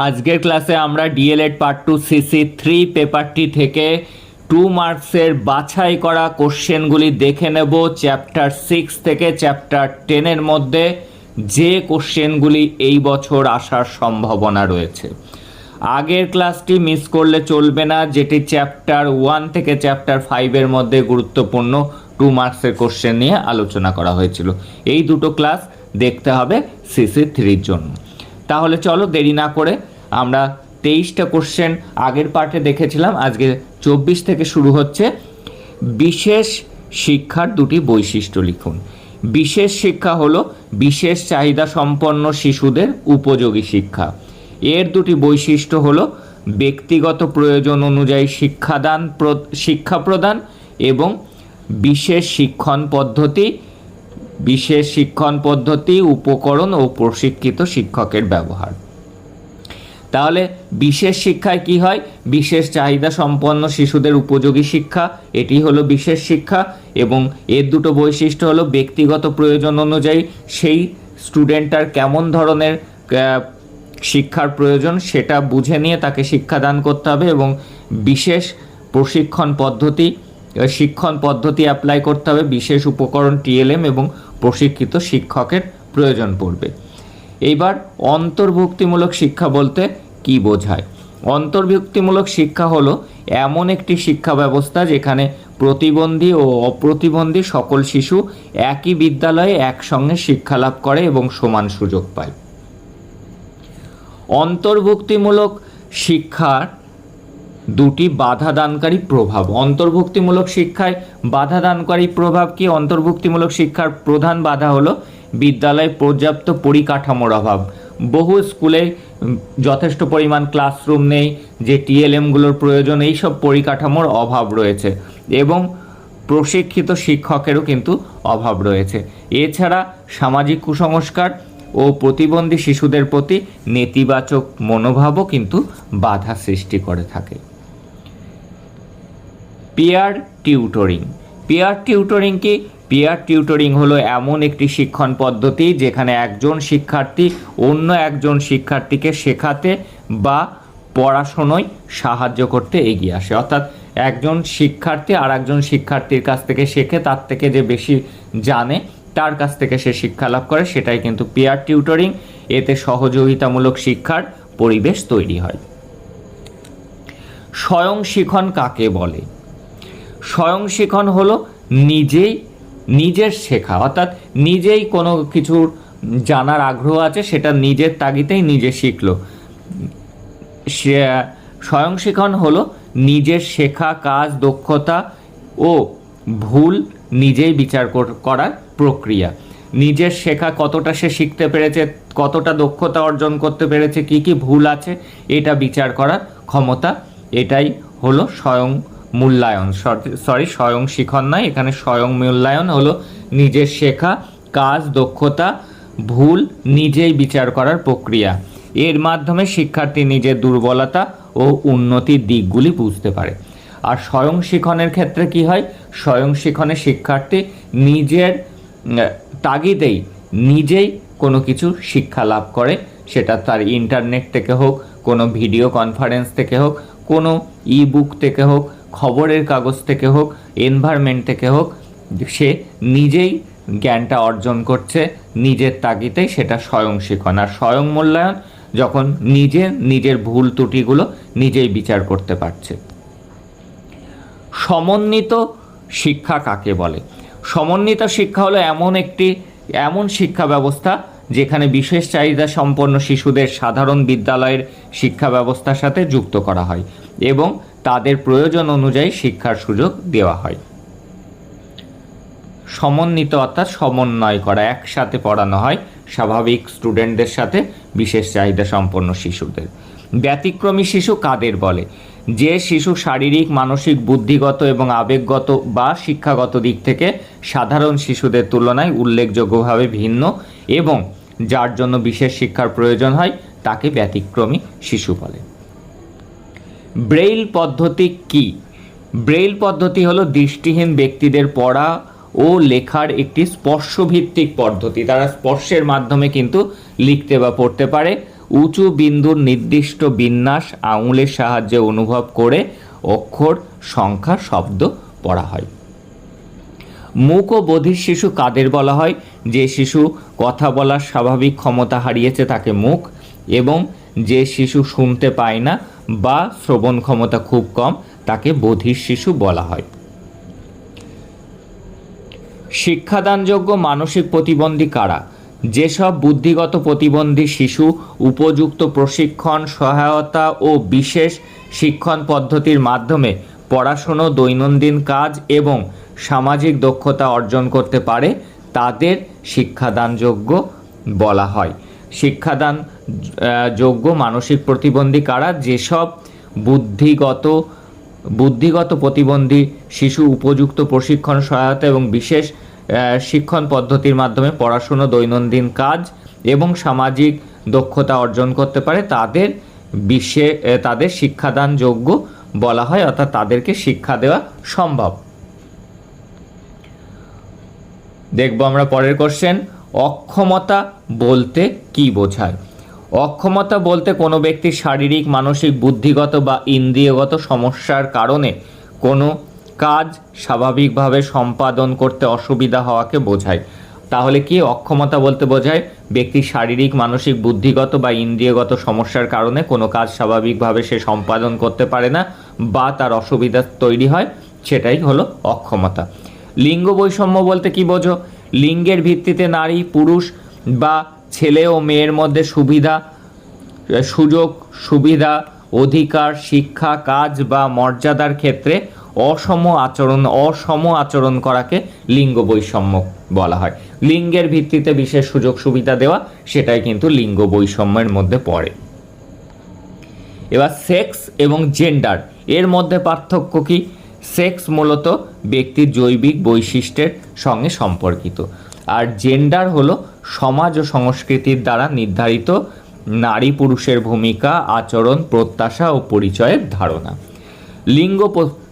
আজকের ক্লাসে আমরা ডিএলএড পার্ট 2 সিসি 3 পেপারটি থেকে 2 মার্কসের বাছাই করা কোশ্চেনগুলি দেখে নেব। চ্যাপ্টার 6 থেকে চ্যাপ্টার 10 এর মধ্যে যে কোশ্চেনগুলি এই বছর আসার সম্ভাবনা রয়েছে। আগের ক্লাসটি মিস করলে চলবে না, যেটি চ্যাপ্টার 1 থেকে চ্যাপ্টার 5 এর মধ্যে গুরুত্বপূর্ণ 2 মার্কসের কোশ্চেন নিয়ে আলোচনা করা হয়েছিল। এই দুটো ক্লাস দেখতে হবে সিসি 3 জন্য। তাহলে চলো দেরি না করে আমরা 23টা কোশ্চেন আগের পার্টে দেখেছিলাম, আজকে 24 থেকে শুরু হচ্ছে। বিশেষ শিক্ষার দুটি বৈশিষ্ট্য লিখুন। বিশেষ শিক্ষা হলো বিশেষ চাহিদা সম্পন্ন শিশুদের উপযোগী শিক্ষা। এর দুটি বৈশিষ্ট্য হলো ব্যক্তিগত প্রয়োজন অনুযায়ী শিক্ষা প্রদান এবং বিশেষ শিক্ষণ পদ্ধতি, উপকরণ ও প্রশিক্ষিত শিক্ষকের ব্যবহার। তাহলে বিশেষ শিক্ষায় কি হয়? বিশেষ চাহিদা সম্পন্ন শিশুদের উপযোগী শিক্ষা, এটি হলো বিশেষ শিক্ষা। এবং এর দুটো বৈশিষ্ট্য হলো ব্যক্তিগত প্রয়োজন অনুযায়ী সেই স্টুডেন্টটার কেমন ধরনের শিক্ষার প্রয়োজন সেটা বুঝে নিয়ে তাকে শিক্ষাদান করতে হবে, এবং বিশেষ শিক্ষণ পদ্ধতি অ্যাপ্লাই করতে হবে। বিশেষ উপকরণ টিএলএম এবং প্রশিক্ষিত শিক্ষকের প্রয়োজন পড়বে। এইবার অন্তর্ভুক্তিমূলক শিক্ষা বলতে কি বোঝায়? অন্তর্ভুক্তিমূলক শিক্ষা হলো এমন একটি শিক্ষা ব্যবস্থা যেখানে প্রতিবন্ধী ও অপ্রতিবন্ধী সকল শিশু একই বিদ্যালয়ে একসঙ্গে শিক্ষা লাভ করে এবং সমান সুযোগ পায়। অন্তর্ভুক্তিমূলক শিক্ষার দুটি বাধাদানকারী প্রভাব। অন্তর্ভুক্তিমূলক শিক্ষায় বাধাদানকারী প্রভাব কি? অন্তর্ভুক্তিমূলক শিক্ষার প্রধান বাধা হলো বিদ্যালয়ে পর্যাপ্ত পরিকাঠামোর অভাব। বহু স্কুলে যথেষ্ট পরিমাণ ক্লাসরুম নেই, যে টিএলএমগুলোর প্রয়োজন, এইসব পরিকাঠামোর অভাব রয়েছে, এবং প্রশিক্ষিত শিক্ষকেরও কিন্তু অভাব রয়েছে। এছাড়া সামাজিক কুসংস্কার ও প্রতিবন্ধী শিশুদের প্রতি নেতিবাচক মনোভাবও কিন্তু বাধা সৃষ্টি করে থাকে। Peer tutoring. কি? পিয়ার টিউটরিং হলো এমন একটি শিক্ষণ পদ্ধতি যেখানে একজন শিক্ষার্থী অন্য একজন শিক্ষার্থীকে শেখাতে বা পড়াশোনায় সাহায্য করতে এগিয়ে আসে। অর্থাৎ একজন শিক্ষার্থী আর একজন শিক্ষার্থীর কাছ থেকে শেখে, তার থেকে যে বেশি জানে তার কাছ থেকে সে শিক্ষা লাভ করে, সেটাই কিন্তু পিয়ার টিউটরিং। এতে সহযোগিতামূলক শিক্ষার পরিবেশ তৈরি হয়। স্বয়ং শিখন কাকে বলে? স্বয়ং শিখন হলো নিজের শেখা, অর্থাৎ নিজেই কোনো কিছু জানার আগ্রহ আছে, সেটা নিজের তাগিদেই নিজে শিখলো। স্বয়ং শিখন হলো নিজের শেখা, কাজ, দক্ষতা ও ভুল নিজেই বিচার করার প্রক্রিয়া। নিজের শেখা কতটা সে শিখতে পেরেছে, কতটা দক্ষতা অর্জন করতে পেরেছে, কি কি ভুল আছে, এটা বিচার করার ক্ষমতা, এটাই হলো স্বয়ং শিখন নয়, এখানে স্বয়ং মূল্যায়ন হলো নিজের শেখা, কাজ, দক্ষতা, ভুল নিজেই বিচার করার প্রক্রিয়া। এর মাধ্যমে শিক্ষার্থী নিজের দুর্বলতা ও উন্নতির দিকগুলি বুঝতে পারে। আর স্বয়ং শিখনের ক্ষেত্রে কি হয়? স্বয়ং শিখনে শিক্ষার্থী নিজের তাগিদেই নিজেই কোনো কিছু শিক্ষা লাভ করে, সেটা তার ইন্টারনেট থেকে হোক, কোনো ভিডিও কনফারেন্স থেকে হোক, কোনো ই বুক থেকে হোক, খবরের কাগজ থেকে হোক, এনভায়রনমেন্ট থেকে হোক, সে নিজেই জ্ঞানটা অর্জন করছে নিজের তাগিদেই, সেটা স্বয়ং শিখন। আর স্বয়ং মূল্যায়ন যখন নিজের ভুল ত্রুটিগুলো নিজেই বিচার করতে পারছে। সমন্বিত শিক্ষা কাকে বলে? সমন্বিত শিক্ষা হলো এমন শিক্ষা ব্যবস্থা যেখানে বিশেষ চাহিদা সম্পন্ন শিশুদের সাধারণ বিদ্যালয়ের শিক্ষা ব্যবস্থার সাথে যুক্ত করা হয় এবং তাদের প্রয়োজন অনুযায়ী শিক্ষার সুযোগ দেওয়া হয়। সমন্বিত অর্থাৎ সমন্বয় করা, একসাথে পড়ানো হয় স্বাভাবিক স্টুডেন্টদের সাথে বিশেষ চাহিদা সম্পন্ন শিশুদের। ব্যতিক্রমী শিশু কাদের বলে? যে শিশু শারীরিক, মানসিক, বুদ্ধিগত এবং আবেগগত বা শিক্ষাগত দিক থেকে সাধারণ শিশুদের তুলনায় উল্লেখযোগ্যভাবে ভিন্ন এবং যার জন্য বিশেষ শিক্ষার প্রয়োজন হয় তাকে ব্যতিক্রমী শিশু বলে। ব্রেইল পদ্ধতি কি? ব্রেইল পদ্ধতি হলো দৃষ্টিহীন ব্যক্তিদের পড়া ও লেখার একটি স্পর্শভিত্তিক পদ্ধতি। তারা স্পর্শের মাধ্যমে কিন্তু লিখতে বা পড়তে পারে। উঁচু বিন্দুর নির্দিষ্ট বিন্যাস আঙুলের সাহায্যে অনুভব করে অক্ষর, সংখ্যা, শব্দ পড়া হয়। মূক ও বধির শিশু কাদের বলা হয়? যে শিশু কথা বলার স্বাভাবিক ক্ষমতা হারিয়েছে তাকে মূক, এবং যে শিশু শুনতে পায় না বা শ্রবণ ক্ষমতা খুব কম তাকে বধির শিশু বলা হয়। শিক্ষাদানযোগ্য মানসিক প্রতিবন্ধী কারা? যেসব বুদ্ধিগত প্রতিবন্ধী শিশু উপযুক্ত প্রশিক্ষণ, সহায়তা ও বিশেষ শিক্ষণ পদ্ধতির মাধ্যমে পড়াশুনো, দৈনন্দিন কাজ এবং সামাজিক দক্ষতা অর্জন করতে পারে তাদের শিক্ষাদানযোগ্য বলা হয়। শিক্ষাদান যোগ্য মানসিক প্রতিবন্ধী কারা? যেসব বুদ্ধিগত প্রতিবন্ধী শিশু উপযুক্ত প্রশিক্ষণ, সহায়তা এবং বিশেষ শিক্ষণ পদ্ধতির মাধ্যমে পড়াশুনো, দৈনন্দিন কাজ এবং সামাজিক দক্ষতা অর্জন করতে পারে তাদের শিক্ষাদানযোগ্য বলা হয়, অর্থাৎ তাদেরকে শিক্ষা দেওয়া সম্ভব। দেখব আমরা পরের কোশ্চেন, অক্ষমতা বলতে কি বোঝায়? অক্ষমতা বলতে কোনো ব্যক্তির শারীরিক, মানসিক, বুদ্ধিগত বা ইন্দ্রিয়গত সমস্যার কারণে কোনো কাজ স্বাভাবিকভাবে সম্পাদন করতে অসুবিধা হওয়াকে বোঝায়। তাহলে কি অক্ষমতা বলতে বোঝায়? ব্যক্তির শারীরিক, মানসিক, বুদ্ধিগত বা ইন্দ্রিয়গত সমস্যার কারণে কোনো কাজ স্বাভাবিকভাবে সে সম্পাদন করতে পারে না বা তার অসুবিধা তৈরি হয়, সেটাই হলো অক্ষমতা। লিঙ্গ বৈষম্য বলতে কি বোঝো? লিঙ্গের ভিত্তিতে নারী, পুরুষ বা ছেলে ও মেয়ের মধ্যে সুযোগ, সুবিধা, অধিকার, শিক্ষা, কাজ বা মর্যাদার ক্ষেত্রে অসম আচরণ করাকে লিঙ্গ বৈষম্য বলা হয়। লিঙ্গের ভিত্তিতে বিশেষ সুযোগ সুবিধা দেওয়া, সেটাই কিন্তু লিঙ্গ বৈষম্যের মধ্যে পড়ে। এবার সেক্স এবং জেন্ডার, এর মধ্যে পার্থক্য কি? সেক্স মূলত ব্যক্তির জৈবিক বৈশিষ্ট্যের সঙ্গে সম্পর্কিত, আর জেন্ডার হলো সমাজ ও সংস্কৃতির দ্বারা নির্ধারিত নারী পুরুষের ভূমিকা, আচরণ, প্রত্যাশা ও পরিচয়ের ধারণা। লিঙ্গ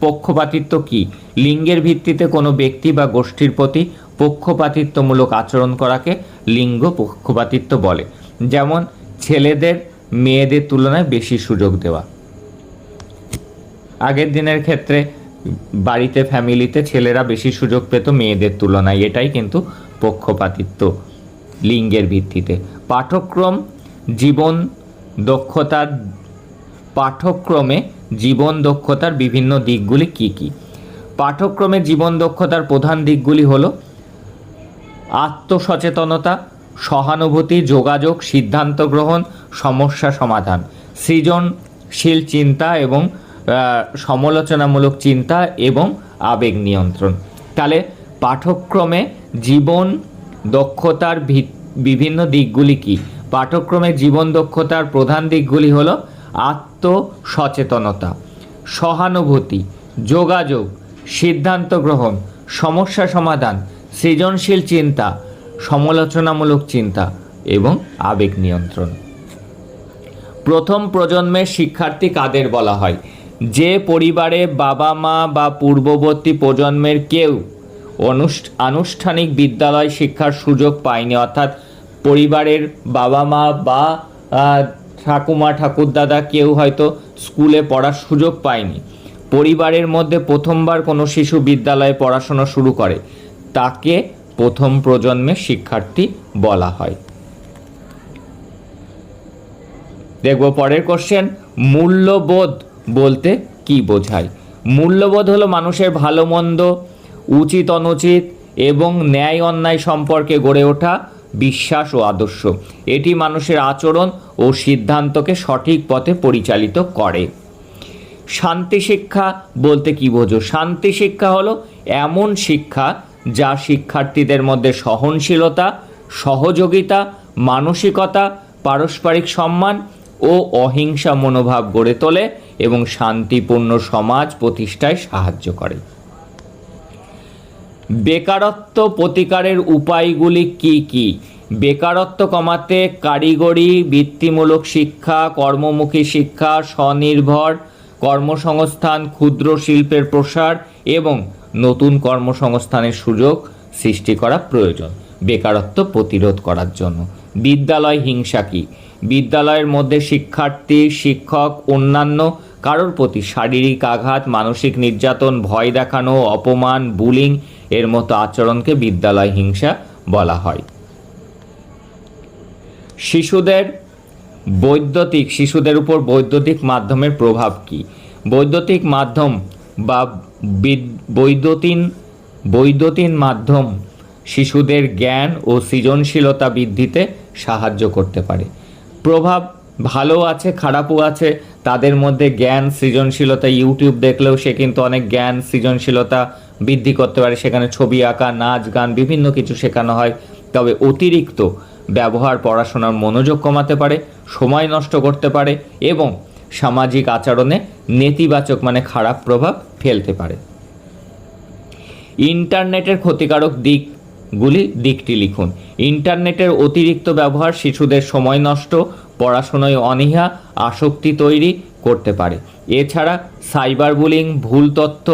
পক্ষপাতিত্ব কি? লিঙ্গের ভিত্তিতে কোনো ব্যক্তি বা গোষ্ঠীর প্রতি পক্ষপাতিত্বমূলক আচরণ করাকে লিঙ্গ পক্ষপাতিত্ব বলে। যেমন ছেলেদের মেয়েদের তুলনায় বেশি সুযোগ দেওয়া। আগের দিনের ক্ষেত্রে বাড়িতে, ফ্যামিলিতে ছেলেরা বেশি সুযোগ পেত মেয়েদের তুলনায়, এটাই কিন্তু পক্ষপাতিত্ব লিঙ্গের ভিত্তিতে। পাঠ্যক্রমে জীবন দক্ষতার বিভিন্ন দিকগুলি কি কি? পাঠ্যক্রমে জীবন দক্ষতার প্রধান দিকগুলি হলো আত্মসচেতনতা, সহানুভূতি, যোগাযোগ, সিদ্ধান্ত গ্রহণ, সমস্যা সমাধান, সৃজনশীল চিন্তা এবং সমালোচনামূলক চিন্তা এবং আবেগ নিয়ন্ত্রণ। তাহলে পাঠ্যক্রমে জীবন দক্ষতার বিভিন্ন দিকগুলি কি? পাঠ্যক্রমে জীবন দক্ষতার প্রধান দিকগুলি হলো আত্মসচেতনতা, সহানুভূতি, যোগাযোগ, সিদ্ধান্ত গ্রহণ, সমস্যা সমাধান, সৃজনশীল চিন্তা, সমালোচনামূলক চিন্তা এবং আবেগ নিয়ন্ত্রণ। প্রথম প্রজন্মের শিক্ষার্থী কাদের বলা হয়? যে পরিবারে বাবা মা বা পূর্ববর্তী প্রজন্মের কেউ আনুষ্ঠানিক বিদ্যালয় শিক্ষার সুযোগ পায়নি, অর্থাৎ পরিবারের বাবা মা বা ঠাকুমা ঠাকুরদাদা কেউ হয়তো স্কুলে পড়ার সুযোগ পায়নি, পরিবারের মধ্যে প্রথমবার কোনো শিশু বিদ্যালয়ে পড়াশোনা শুরু করে, তাকে প্রথম প্রজন্মের শিক্ষার্থী বলা হয়। দেখব পরের কোশ্চেন, মূল্যবোধ বলতে কি বোঝায়? মূল্যবোধ হলো মানুষের ভালো মন্দ, উচিত অনুচিত এবং ন্যায় অন্যায় সম্পর্কে গড়ে ওঠা বিশ্বাস ও আদর্শ। এটি মানুষের আচরণ ও সিদ্ধান্তকে সঠিক পথে পরিচালিত করে। শান্তি শিক্ষা বলতে কি বোঝো? শান্তি শিক্ষা হলো এমন শিক্ষা যা শিক্ষার্থীদের মধ্যে সহনশীলতা, সহযোগিতা, মানসিকতা, পারস্পরিক সম্মান ও অহিংসা মনোভাব গড়ে তোলে এবং শান্তিপূর্ণ সমাজ প্রতিষ্ঠায় সাহায্য করে। বেকারত্ব প্রতিকারের উপায়গুলি কি কি? বেকারত্ব কমাতে কারিগরি, বৃত্তিমূলক শিক্ষা, কর্মমুখী শিক্ষা, স্বনির্ভর কর্মসংস্থান, ক্ষুদ্র শিল্পের প্রসার এবং নতুন কর্মসংস্থানের সুযোগ সৃষ্টি করা প্রয়োজন বেকারত্ব প্রতিরোধ করার জন্য। বিদ্যালয় হিংসা কি? বিদ্যালয়ের মধ্যে শিক্ষার্থী, শিক্ষক, অন্যান্য কারোর প্রতি শারীরিক আঘাত, মানসিক নির্যাতন, ভয় দেখানো, অপমান, বুলিং এর মতো আচরণকে বিদ্যালয় হিংসা বলা হয়। শিশুদের উপর বৈদ্যুতিক মাধ্যমের প্রভাব কি? বৈদ্যুতিক মাধ্যম বা বৈদ্যুতিন মাধ্যম শিশুদের জ্ঞান ও সৃজনশীলতা বৃদ্ধিতে সাহায্য করতে পারে। প্রভাব ভালো আছে, খারাপও আছে। তাদের মধ্যে জ্ঞান, সৃজনশীলতা, ইউটিউব দেখলেও সে কিন্তু অনেক জ্ঞান, সৃজনশীলতা বৃদ্ধি করতে পারে। সেখানে ছবি আঁকা, নাচ, গান বিভিন্ন কিছু শেখানো হয়। তবে অতিরিক্ত ব্যবহার পড়াশোনার মনোযোগ কমাতে পারে, সময় নষ্ট করতে পারে এবং সামাজিক আচরণে নেতিবাচক মানে খারাপ প্রভাব ফেলতে পারে। ইন্টারনেটের ক্ষতিকারক দিকটি লিখুন। ইন্টারনেটের অতিরিক্ত ব্যবহার শিশুদের সময় নষ্ট, পড়াশোনায় অনীহা, আসক্তি তৈরি করতে পারে। এছাড়া সাইবার বুলিং, ভুল তথ্য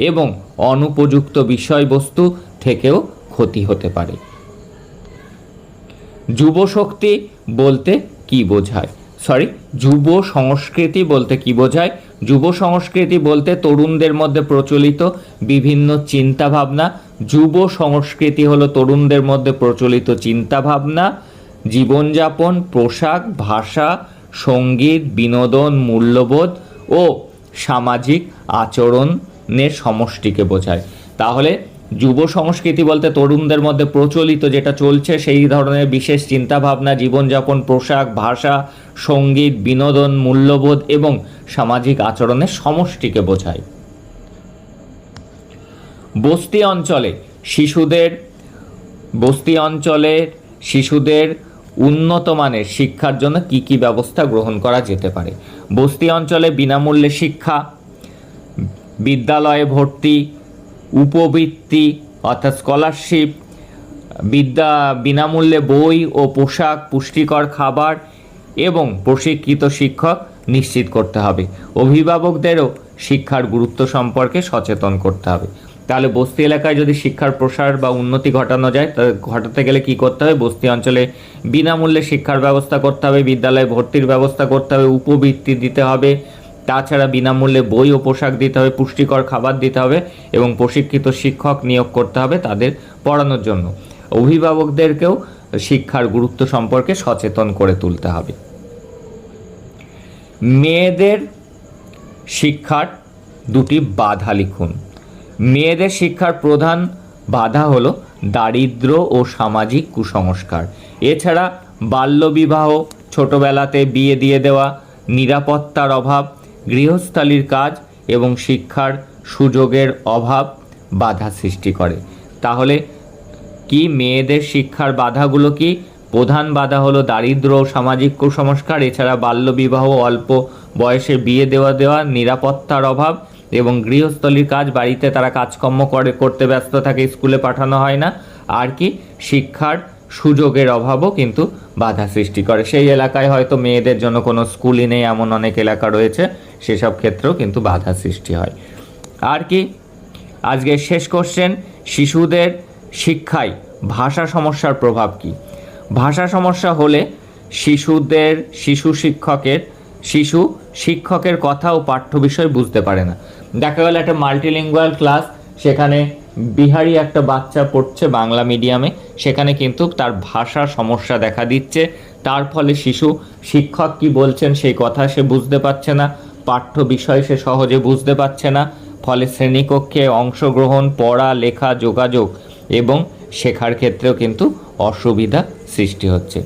এবং অনুপযুক্ত বিষয়বস্তু থেকেও ক্ষতি হতে পারে। যুব সংস্কৃতি বলতে কি বোঝায়? যুব সংস্কৃতি বলতে তরুণদের মধ্যে প্রচলিত বিভিন্ন চিন্তাভাবনা। যুব সংস্কৃতি হলো তরুণদের মধ্যে প্রচলিত চিন্তাভাবনা, জীবনযাপন, পোশাক, ভাষা, সঙ্গীত, বিনোদন, মূল্যবোধ ও সামাজিক আচরণের সমষ্টিকে বোঝায়। তাহলে যুব সংস্কৃতি বলতে তরুণদের মধ্যে প্রচলিত যেটা চলছে সেই ধরনের বিশেষ চিন্তাভাবনা, জীবনযাপন, পোশাক, ভাষা, সঙ্গীত, বিনোদন, মূল্যবোধ এবং সামাজিক আচরণের সমষ্টিকে বোঝায়। বস্তি অঞ্চলের শিশুদের উন্নত মানের শিক্ষার জন্য কি কি ব্যবস্থা গ্রহণ করা যেতে পারে? বস্তি অঞ্চলে বিনামূল্যে শিক্ষা, বিদ্যালয়ে ভর্তি, উপবৃত্তি অর্থাৎ স্কলারশিপ, বিনামূল্যে বই ও পোশাক, পুষ্টিকর খাবার এবং প্রশিক্ষিত শিক্ষক নিশ্চিত করতে হবে। অভিভাবকদেরও শিক্ষার গুরুত্ব সম্পর্কে সচেতন করতে হবে। তাহলে বস্তি এলাকায় যদি শিক্ষার প্রসার বা উন্নতি ঘটাতে গেলে কি করতে হবে? বস্তি অঞ্চলে বিনামূল্যে শিক্ষার ব্যবস্থা করতে হবে, বিদ্যালয়ে ভর্তির ব্যবস্থা করতে হবে, উপবৃত্তি দিতে হবে, তাছাড়া বিনামূল্যে বই ও পোশাক দিতে হবে, পুষ্টিকর খাবার দিতে হবে এবং প্রশিক্ষিত শিক্ষক নিয়োগ করতে হবে তাদের পড়ানোর জন্য। অভিভাবকদেরকেও শিক্ষার গুরুত্ব সম্পর্কে সচেতন করে তুলতে হবে। মেয়েদের শিক্ষার দুটি বাধা লিখুন। মেয়েদের শিক্ষার প্রধান বাধা হলো দারিদ্র্য ও সামাজিক কুসংস্কার। এছাড়া বাল্যবিবাহ, ছোটবেলাতে বিয়ে দিয়ে দেওয়া, নিরাপত্তার অভাব, গৃহস্থালির কাজ এবং শিক্ষার সুযোগের অভাব বাধা সৃষ্টি করে। তাহলে কি মেয়েদের শিক্ষার বাধাগুলো কি? প্রধান বাধা হলো দারিদ্র্য ও সামাজিক কুসংস্কার, এছাড়া বাল্যবিবাহ, অল্প বয়সে বিয়ে দেওয়া, নিরাপত্তার অভাব এবং গৃহস্থলীর কাজ, বাড়িতে তারা কাজকর্ম করতে ব্যস্ত থাকে, স্কুলে পাঠানো হয় না। আর কি শিক্ষার সুযোগের অভাবও কিন্তু বাধা সৃষ্টি করে। সেই এলাকায় হয়তো মেয়েদের জন্য কোনো স্কুলই নেই, এমন অনেক এলাকা রয়েছে, সেসব ক্ষেত্রেও কিন্তু বাধা সৃষ্টি হয়। আর কি আজকের শেষ কোশ্চেন, শিশুদের শিক্ষায় ভাষা সমস্যার প্রভাব কি? ভাষা সমস্যা হলে শিশু শিক্ষকের কথা ও পাঠ্য বিষয় বুঝতে পারে না। দেখা গেল একটা মাল্টিলিঙ্গুয়াল ক্লাস, সেখানে বিহারি একটা বাচ্চা পড়ছে বাংলা মিডিয়ামে, সেখানে কিন্তু তার ভাষা সমস্যা দেখা দিচ্ছে। তার ফলে শিক্ষক কি বলছেন সেই কথা সে বুঝতে পারছে না, পাঠ্য বিষয় সে সহজে বুঝতে পারছে না। ফলে শ্রেণীকক্ষে অংশগ্রহণ, পড়া, লেখা, যোগাযোগ এবং শেখার ক্ষেত্রেও কিন্তু অসুবিধা সৃষ্টি হচ্ছে।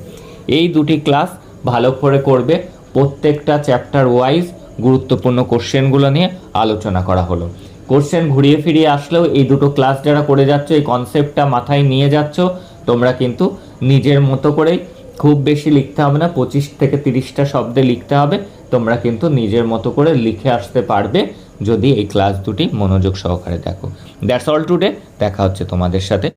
এই দুটি ক্লাস ভালো করে করবে। প্রত্যেকটা চ্যাপ্টার ওয়াইজ গুরুত্বপূর্ণ কোশ্চেনগুলো নিয়ে আলোচনা করা হলো। কোশ্চেন ঘুরিয়ে ফিরিয়ে আসলেও এই দুটো ক্লাস যারা করে যাচ্ছ, এই কনসেপ্টটা মাথায় নিয়ে যাচ্ছ, তোমরা কিন্তু নিজের মতো করেই, খুব বেশি লিখতে হবে না, 25 থেকে 30টা শব্দে লিখতে হবে। তোমরা কিন্তু নিজের মতো করে লিখে আসতে পারবে যদি এই ক্লাস দুটি মনোযোগ সহকারে দেখো। That's all today. দেখা হচ্ছে তোমাদের সাথে।